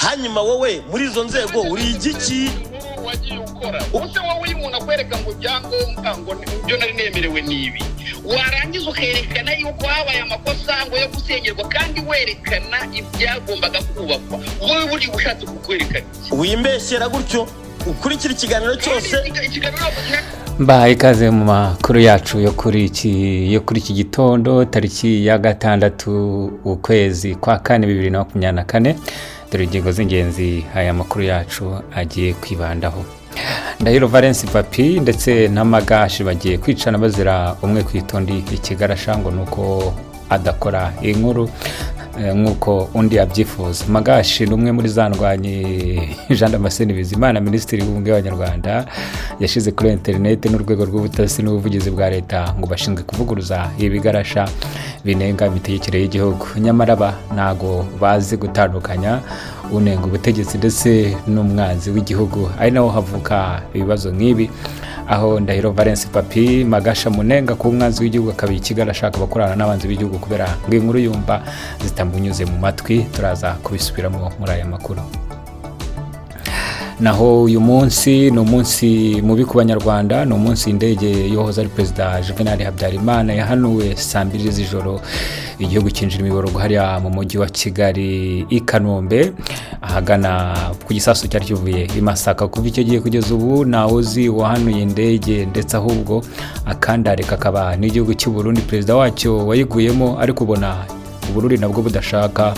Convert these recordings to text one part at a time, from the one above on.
hanyuma wowe muri izo nzego uri igiki wagiye ukora use wowe uyu muntu akwereka ngo byangombwa ngo byo nari nemerewe nibi warangiza ukerekana yuko habaye amakosa ngo yo gusengerwa kandi werekana ibyagombaga kubakwa wowe buri ushatse kukwerekana wimbeshyera gutyo ukurikira ikiganiro cyose mbaye ikaze mu makuru yacu yo kuri iki gitondo tariki ya 6 ukwezi kwa 4 2024 dore ingingo z'ingenzi aya makuru yacu agiye kwibandaho. Nahiro VALENSY PAPY ndetse na Magashi bagiye kwicana bazira umwe kwitondi ikigarasha ngo nuko adakora inkuru nkuko undi yabyifuza. Magashi numwe muri zandwanye Jean Damascene Bizimana Minisitiri w'Ubumwe bw'Abanyarwanda yashize kuri internet n'urwego rw'ubutasi n'ubuvugizi bwa leta ngo bashinzwe kuvuguruza ibigarasha binenga imitegekere y'igihugu. Nyamara nago bazi gutandukanya unenga ubutegetsi ndetse n'umwanzi w'igihugu, ari naho havuka ibibazo nk'ibi aho Nahiro VALENSY PAPY Magasha munenga ku mwanzi w'igihugu akabiye ikigarashaka bakorana n'abanzi b'igihugu kubera ngo inkuru yumva zitambunyuze mu matwi. Turaza kubisubiramo muri aya makuru. Naho uyu munsi ni umunsi mubi ku Banyarwanda, ni umunsi indege yohoza ari Perezida Juvenal Habyarimana yahanuwe saa 2 z'ijoro igihugu cyinjira imiborogo hariya mu mujyi wa Kigali i Kanombe ahagana ku gisasu cyari kivuye i Masaka. Kuva icyo gihe kugeza ubu nawuzi wahanuye indege ndetse ahubwo akandare kakaba n'igihugu cy'uburundi perezida wacyo wayiguyemo ari kubona uburundi nabwo budashaka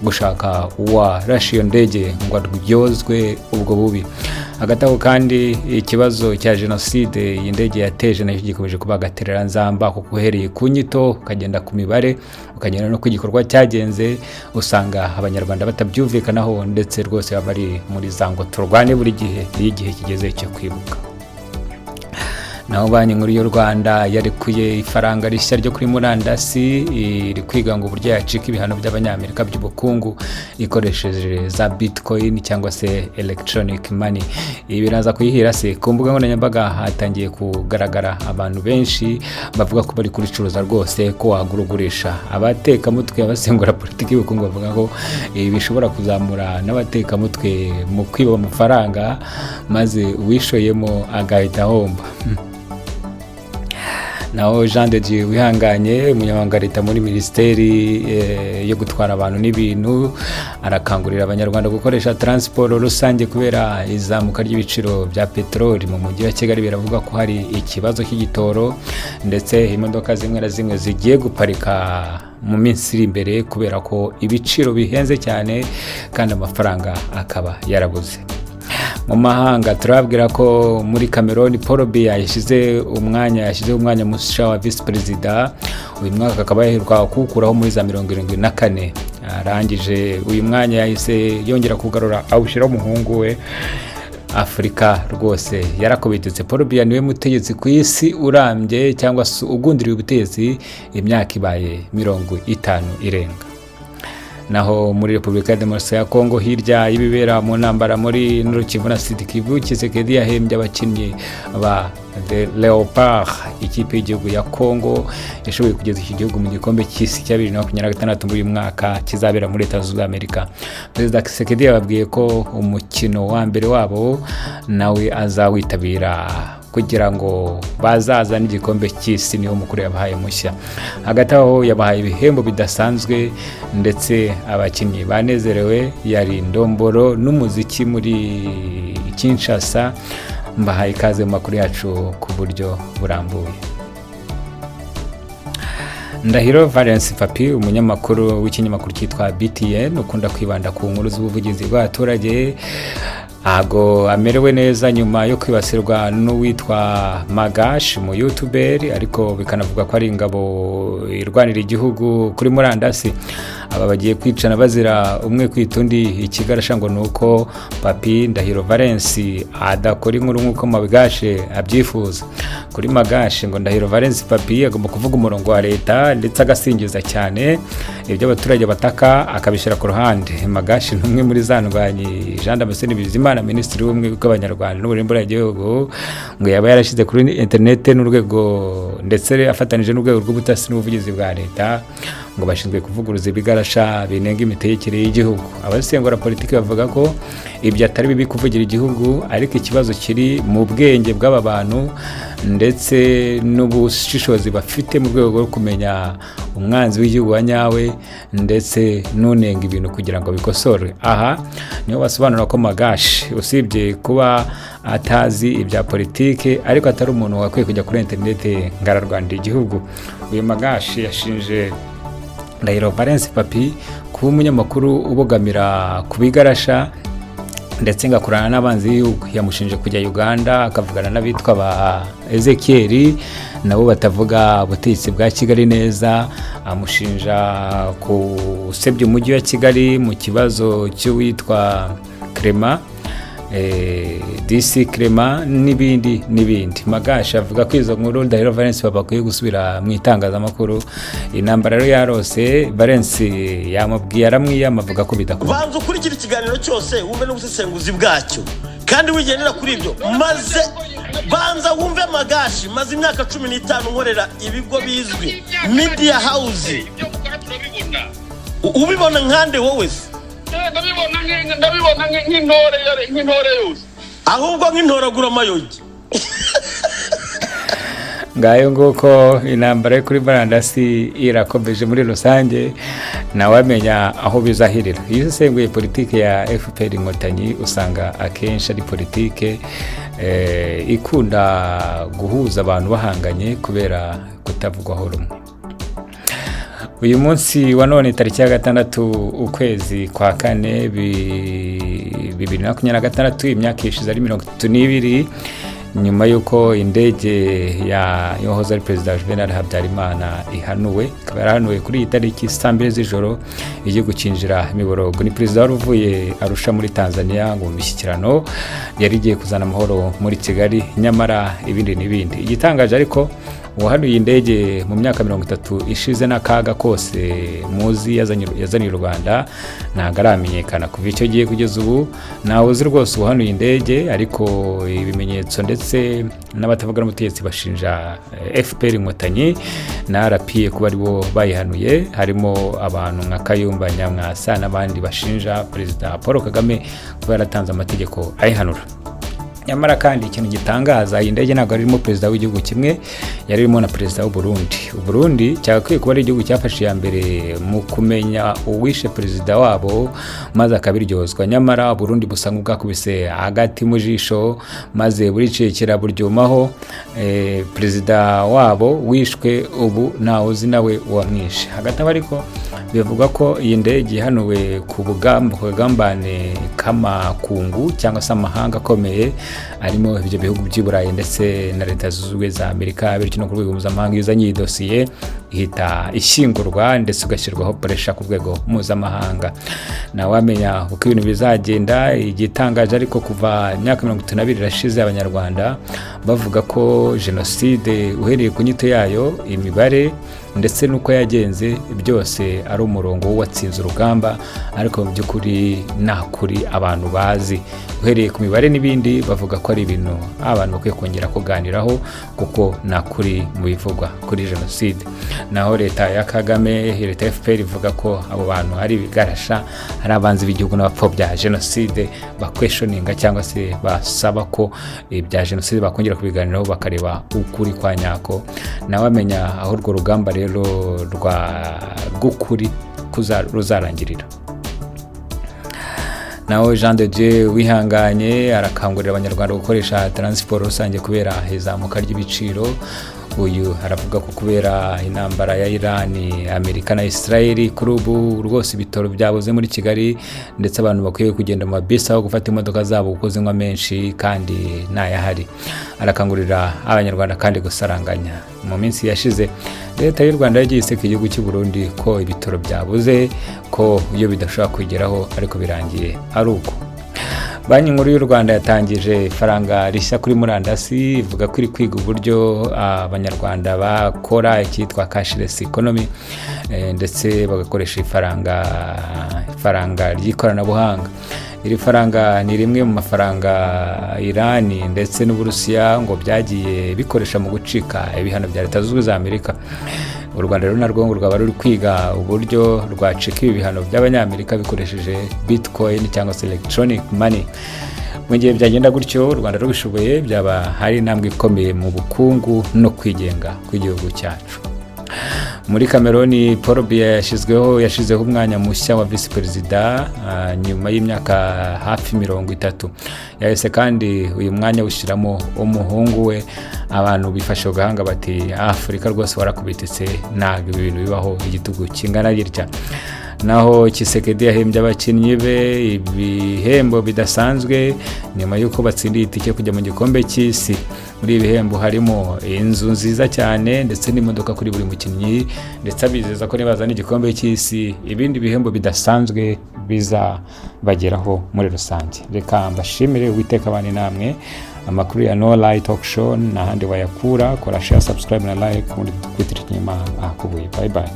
gushaka uwarashiye ndege ngo aryozwe ubwo bubi. Hagati aho kandi ikibazo cya jenoside y'indege yateje nayo gikomeje kuba agaterera nzamba kuko uhereye ku nyito ukagenda ku mibare ukagenda no ku gikorwa cyagenze usanga abanyarwanda batabyumvikanaho ndetse rwose bari muri zango turwane buri gihe iyo igihe kigeze cyo kwibuka. Naho Banki nkuru y'u Rwanda yarekuye ifaranga rishya ryo kuri murandasi iri kwiga ngo uburyo yacika ibihano by'abanyamerika by'ubukungu ikoresheje za bitcoin cyangwa se electronic money. Ibi biraza kuyihira se ku mbuga nkoranyambaga hatangiye kugaragara abantu benshi bavuga ko bari kuricuruza rwose ko wagurugurisha. Abateka mutwe abasengura politiki y'ubukungu bavuga ko ibi bishobora kuzamura n'abateka mutwe mu kwiba amafaranga maze uwishoyemo agahita ahomba. Naho Jean de Dieu wihanganye umunyamabanga leta muri Minisiteri yo gutwara abantu n'ibintu arakangurira abanyarwanda gukoresha transport rusange kubera izamuka ry'ibiciro bya petroli mu mujyi wa Kigali. Biravuga ko hari ikibazo cy'igitoro ndetse imodoka zimwe na zimwe zigiye guparika mu minsi iri imbere kubera ko ibiciro bihenze cyane kandi amafaranga akaba yarabuze. Mu mahanga turabwira ko Muri Cameroun Paul yashyizeho umwanya mushy wa visi perezida. Uyu mwaka akaba yaheruka kuwukuraho muri za 74. Arangije uyu mwanya yahise yongera kugarura awushyiraho umuhungu we Afrika. Rwose yarakubititse. Paul niwe mutegetsi ku isi urambye cyangwa se ugundiriye ubutegetsi imyaka ibaye 50 irenga. Naho muri Repubulika ya Demokarasi ya Kongo hirya y'ibibera mu ntambara muri Kivu na Sud Kivu, Tshisekedi yahembye abakinnyi ba The Leopard ikipe y'igihugu ya Kongo yashoboye kugeza iki gihugu mu gikombe cy'isi cya 2026 muri uyu mwaka kizabera muri Leta Zunze Ubumwe za Amerika. Perezida Tshisekedi yababwiye ko umukino wa mbere wabo nawe azawitabira kugira ngo bazaza n'igikombe cy'isi. Niho mukuru yabahaye mushya. Hagati aho yabahaye ibihembo bidasanzwe ndetse abakinnyi banezerewe yari ndomboro n'umuziki muri Kinshasa. Mbahaye ikaze mu makuru yacu ku buryo burambuye. Nahiro VALENSY PAPY umunyamakuru w'ikinyamakuru cyitwa BTN ukunda kwibanda ku nkuru z'ubuvugizi bw'abaturage ago amerewe neza nyuma yo kwibasirwa n'uwitwa Magashi mu YouTuber, ariko bikanavuga ko ari ingabo irwanira igihugu kuri murandasi. Aba bagiye kwicana bazira umwe kwitundi ikigarasha ngo nuko Papi Nahiro VALENSY adakora inkuru nkuko Magashi abyifuza. Kuri Magashi ngo Nahiro VALENSY PAPY agomba kuvuga umurongo wa leta ndetse agasingiza cyane ibyo abaturage bataka akabishira ku ruhande. Magashi numwe muri zandwanye Jean Damascene Bizimana Minisitiri w'Ubumwe bw'Abanyarwanda n'uburenganzira bw'igihugu ngo yaba yarashize kuri internet n'urwego ndetse afatanije n'urwego rw'ubutasi n'ubuvugizi bwa leta ngo bashinzwe kuvuguruza ibigarasha binenga imitegekere y'igihugu. Abasengura politiki bavuga ko ibyo atari bibi kuvugira igihugu, ariko ikibazo kiri mu bwenge bw'aba bantu ndetse n'ubushishozi bafite mu rwego rwo kumenya umwanzi w'igihugu wa nyawe ndetse n'unenga ibintu kugira ngo bikosore. Aha niho basobanura ko Magashi usibye kuba atazi ibya politike, ariko atari umuntu wakwiye kujya kuri interinete ngararwanda igihugu. Uyu Magashi yashinje Nahiro VALENSY PAPY kuba umunyamakuru ubogamira ku bigarasha ndetse ngakorana n'abanzi b'igihugu. Yamushinje kujya Uganda akavugana n'abitwa ba Ezekiel nabo batavuga ubutegetsi bwa Kigali neza. Amushinja gusebya umujyi wa Kigali mu kibazo cy'uwitwa Clement, DC Clement n'ibindi. Magashi avuga ko izo nkuru Ndahiro VALENSY PAPY akwiye gusubira mu itangazamakuru. Intambara rero yarose VALENSY yamubwiye aramwiyama avuga ko bidakora. Banza ukurikira ikiganiro cyose wumve n'ubusesenguzi bwacyo kandi wigendera kuri ibyo, maze banza wumve Magashi. Maze imyaka 15 nkorera ibigo bizwi media house. Ubibona nkande wowe se? ndabibona nk'intore yose, ahubwo nk'intoragura amayogi. Ngayo nguko intambara yo kuri murandasi irakomeje muri rusange, nawe amenya aho bizahirira. Iyo usenguye politike ya FPR Inkotanyi usanga akenshi ari politike ikunda guhuza abantu bahanganye kubera kutavugwaho rumwe. Uyu munsi wa none tariki ya 6 ukwezi kwa 4 2026, imyaka ishize ari 32 nyuma yuko indege ya yohoza ari Perezida Juvenal Habyarimana ihanuwe. Ikaba yarahanuwe kuri iyi tariki saa 2 z'ijoro igihugu kinjira imiborogo. Ni Perezida wari uvuye Arusha muri Tanzania ngo mishyikirano yari igiye kuzana amahoro muri Kigali, nyamara ibindi n'ibindi. Igitangaje ariko uwahanuye indege mu myaka 30 ishize n'akaga kose muzi yazaniye Rwanda ntabwo aramenyekana. Kuva icyo gihe kugeza ubu nawe uzi rwose uwahanuye indege, ariko ibimenyetso ndetse n'abatavuga n'ubutegetsi bashinja FPR Inkotanyi na RPA kuba aribo bayihanuye. Harimo abantu nka Kayumba Nyamwasa n'abandi bashinja Perezida Paul Kagame kuba yaratanze amategeko ayihanura. Nyamara kandi ikintu gitangaza, iyi ndege ntabwo arimo perezida w'igihugu kimwe, yari irimo na perezida w'Uburundi. Uburundi cyakwiye kuba ari igihugu cyafashe ya mbere mu kumenya uwishe perezida wabo maze akabiryozwa. Nyamara Uburundi busa nk'ubwakubise Hagati mu jisho maze buricekera buryumaho. Perezida wabo wishwe ubu ntawe uzi nawe wamwishe. Hagati ariko bivuga ko iyi ndege ihanuwe ku bugambane k'amakungu cyangwa se amahanga akomeye, arimo ibyo bihugu by'i Burayi ndetse na Leta Zunze Ubumwe za Amerika. Bityo no ku rwego mpuzamahanga iyo uzanye iyi dosiye ihita ishyingurwa ndetse ugashyirwaho puresha ku rwego mpuzamahanga. Nawe amenya uko ibintu bizagenda. Igitangaje ariko kuva imyaka 32 irashize Abanyarwanda bavuga ko jenoside uhereye ku nyito yayo, imibare ndetse nuko yagenze byose ari umurongo watsinze urugamba, ariko mu by'ukuri nta kuri abantu bazi. Uhereye ku mibare n'ibindi bavuga ko ari ibintu abantu bakwiye kongera kuganiraho kuko nta kuri mu bivugwa kuri jenoside. Naho leta ya Kagame, leta ya FPR ivuga ko abo bantu ari ibigarasha, ari abanzi b'igihugu n'abapfobya jenoside, bakweshoninga cyangwa se basaba ko ibya jenoside bakongera kubiganiraho bakareba ukuri kwa nyako. Nawe amenya aho urwo rugamba rero rw'ukuri ruzarangirira. Naho Jean de Dieu wihanganye arakangurira Abanyarwanda gukoresha transport rusange kubera izamuka ry'ibiciro. Uyu aravuga ko kubera intambara ya Iran, Amerika na Israel kuri ubu rwose ibitoro byabuze muri Kigali, ndetse abantu bakwiye kugenda mu mabisi aho gufata imodoka zabo kuko zinywa menshi kandi ntayahari. Arakangurira Abanyarwanda kandi gusaranganya. Mu minsi yashize Leta y'u Rwanda yagiye iseka igihugu cy'Uburundi ko ibitoro byabuze, ko iyo bidashobora kwigeraho, ariko birangiye ari uko. Banki nkuru y'u Rwanda yatangije ifaranga rishya kuri murandasi, ivuga ko iri kwiga uburyo Abanyarwanda bakora icyitwa cashless economy, ndetse bagakoresha ifaranga ry'ikoranabuhanga. Iri faranga ni rimwe mu mafaranga Iran ndetse n'Uburusiya ngo byagiye bikoresha mu gucika ibihano bya Leta Zunze Ubumwe za Amerika. u Rwanda rero narwo rwaba ruri kwiga uburyo rwacika ibihano by'abanyamerika bikoresheje bitcoin cyangwa se electronic money. Mu gihe byagenda gutyo u Rwanda rubishoboye byaba hari intambwe ikomeye mu bukungu no kwigenga kw'igihugu cyacu. Muri Cameroun Paul biya yashyizehvo umwanya mushya wa visi perezida nyuma y'imyaka hafi 30. Yahise kandi uyu mwanya ushyiramo umuhungu we. Abantu bifashe gahanga bati Afurika rwose warakubititse, ntabwo ibi bintu bibaho igitugu kingana gitya. Naho Tshisekedi yahembye abakinnyi be ibihembo bidasanzwe nyuma y'uko batsindiye itike kujya mu gikombe cy'isi. Muri ibihembo harimo inzu nziza cyane ndetse n'imodoka kuri buri mukinnyi, ndetse abizeza ko nibazana igikombe cy'isi ibindi bihembo bidasanzwe bizabageraho muri rusange. Reka mbashimire, Uwiteka abane namwe. Amakuru ya No Lie Talk Show n'ahandi wayakura. Kora share, subscribe na like muri Twitter nyuma akubuye. Bye bye.